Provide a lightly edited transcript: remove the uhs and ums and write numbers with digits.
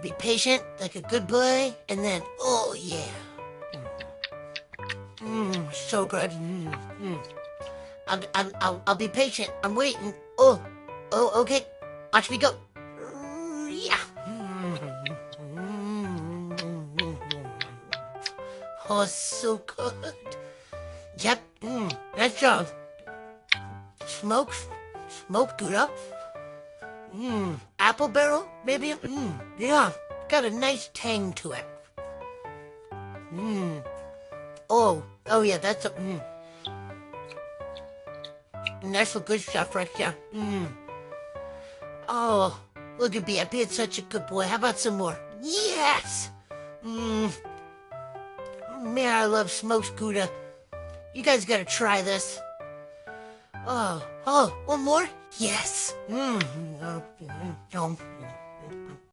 Be patient, like a good boy, and then, oh yeah. So good. I'll be patient. I'm waiting. Oh, okay. Watch me go. Yeah. Oh, so good. Yep. Nice job. Smoked, smoked gouda. Apple barrel, maybe. Yeah. Got a nice tang to it. Oh yeah, that's a. That's some good stuff right there. Oh, look at me. I'm being such a good boy. How about some more? Yes! Man, I love smoked gouda. You guys gotta try this. Oh, one more? Yes.